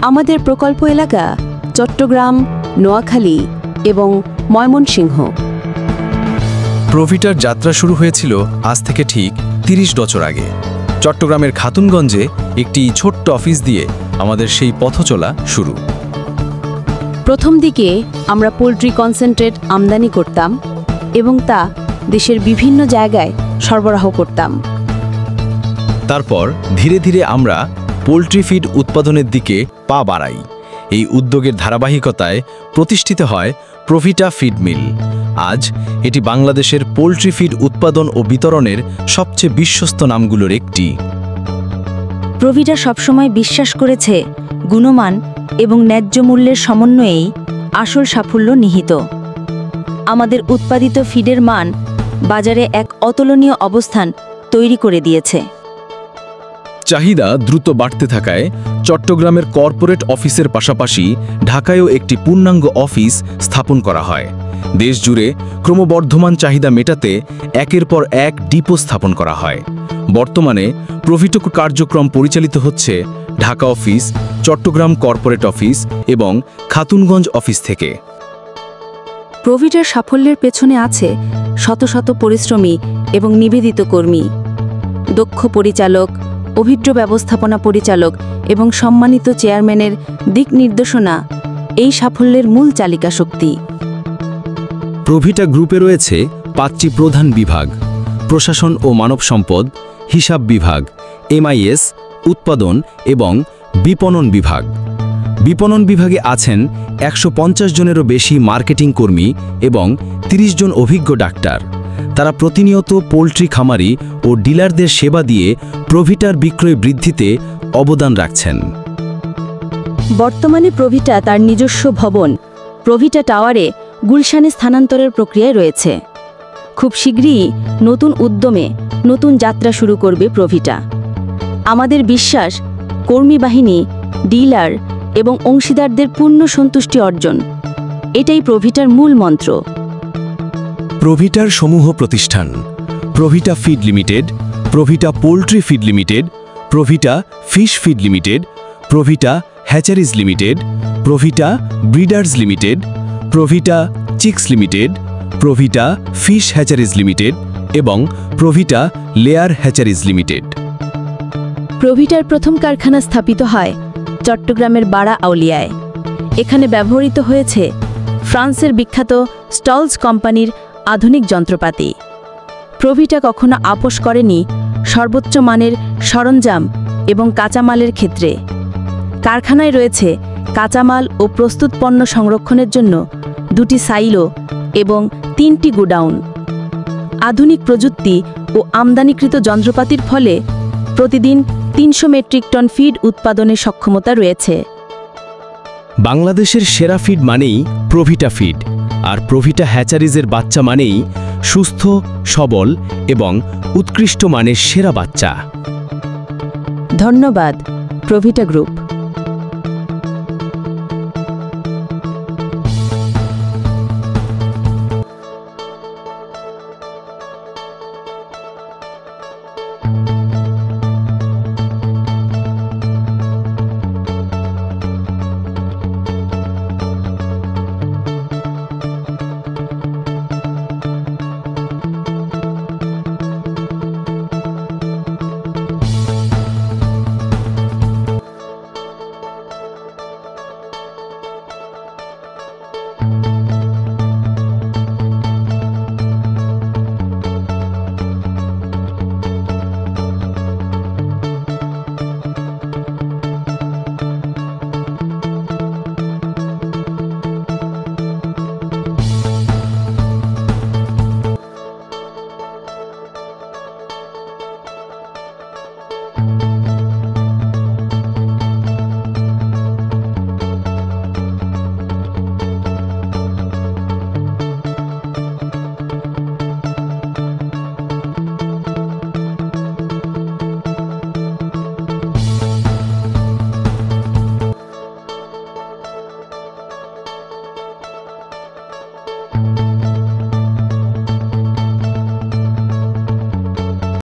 আমাদের প্রকল্প এলাকা চট্টগ্রাম, নোয়াখালী এবং ময়মনসিংহ। প্রভিটার যাত্রা শুরু হয়েছিল আজ থেকে ঠিক ৩০ বছর আগে। চট্টগ্রামের খাতুনগঞ্জে একটি ছোট্ট অফিস দিয়ে আমাদের সেই পথচলা শুরু। প্রথম দিকে আমরা পোল্ট্রি কনসেন্ট্রেট আমদানি করতাম এবং তা দেশের বিভিন্ন জায়গায় সরবরাহ করতাম। তারপর ধীরে ধীরে আমরা পোল্ট্রি ফিড উৎপাদনের দিকে পা বাড়াই। এই উদ্যোগের ধারাবাহিকতায় প্রতিষ্ঠিত হয় প্রভিটা ফিড মিল। আজ এটি বাংলাদেশের পোল্ট্রি ফিড উৎপাদন ও বিতরণের সবচেয়ে বিশ্বস্ত নামগুলোর একটি। প্রভিটা সবসময় বিশ্বাস করেছে গুণমান এবং ন্যায্য মূল্যের সমন্বয়েই আসল সাফল্য নিহিত। আমাদের উৎপাদিত ফিডের মান বাজারে এক অতুলনীয় অবস্থান তৈরি করে দিয়েছে। চাহিদা দ্রুত বাড়তে থাকায় চট্টগ্রামের কর্পোরেট অফিসের পাশাপাশি ঢাকায়ও একটি পূর্ণাঙ্গ অফিস স্থাপন করা হয়। দেশজুড়ে ক্রমবর্ধমান চাহিদা মেটাতে একের পর এক ডিপো স্থাপন করা হয়। বর্তমানে প্রভিটা কার্যক্রম পরিচালিত হচ্ছে Dhaka office, Chattogram corporate office এবং খাতুনগঞ্জ অফিস থেকে। প্রভিটার সাফল্যের পেছনে আছে শত শত পরিশ্রমী এবং নিবেদিত কর্মী, দক্ষ পরিচালক, অভিজ্ঞ ব্যবস্থাপনা পরিচালক এবং সম্মানিত চেয়ারম্যানের দিক নির্দেশনা এই সাফল্যের মূল চালিকা শক্তি। প্রভিটা গ্রুপে রয়েছে 5টি প্রধান বিভাগ: প্রশাসন ও মানব সম্পদ, হিসাব বিভাগ, MIS, উৎপাদন এবং বিপণন বিভাগ। বিপণন বিভাগে আছেন 150 জনেরও বেশি মার্কেটিং কর্মী এবং 30 জন অভিজ্ঞ ডাক্তার। তারা প্রতিনিয়ত পোল্ট্রি খামারি ও ডিলারদের সেবা দিয়ে প্রভিটার বিক্রয় বৃদ্ধিতে অবদান রাখছেন। বর্তমানে প্রভিটা তার নিজস্ব ভবন প্রভিটা টাওয়ারে গুলশানে স্থানান্তরের প্রক্রিয়ায় রয়েছে। খুব শীঘ্রই নতুন উদ্যমে নতুন যাত্রা শুরু করবে প্রভিটা। আমাদের বিশ্বাস, কর্মী বাহিনী, ডিলার এবং অংশীদারদের পূর্ণ সন্তুষ্টি অর্জন, এটাই প্রভিটার মূল মন্ত্র। প্রভিটার সমূহ প্রতিষ্ঠান: প্রভিটা feed limited, প্রভিটা poultry feed limited, প্রভিটা fish feed limited, প্রভিটা hatcheries limited, প্রভিটা breeders limited, প্রভিটা chicks limited, প্রভিটা fish hatcheries limited এবং প্রভিটা লেয়ার হ্যাচারিজ লিমিটেড। প্রভিটার প্রথম কারখানা স্থাপিত হয় চট্টগ্রামের বাড়া আউলিয়ায়। এখানে ব্যবহৃত হয়েছে ফ্রান্সের বিখ্যাত স্টলস কোম্পানির আধুনিক যন্ত্রপাতি। প্রভিটা কখনো আপোস করেনি সর্বোচ্চ মানের সরঞ্জাম এবং কাঁচামালের ক্ষেত্রে। কারখানায় রয়েছে কাঁচামাল ও প্রস্তুত পণ্য সংরক্ষণের জন্য 2টি সাইলো এবং 3টি গোডাউন। আধুনিক প্রযুক্তি ও আমদানিকৃত যন্ত্রপাতির ফলে প্রতিদিন 300 মেট্রিক টন ফিড উৎপাদনের সক্ষমতা রয়েছে। বাংলাদেশের সেরা ফিড মানেই প্রভিটা ফিড, আর প্রভিটা হ্যাচারিজের বাচ্চা মানেই সুস্থ, সবল এবং উৎকৃষ্ট মানের সেরা বাচ্চা। ধন্যবাদ প্রভিটা গ্রুপ।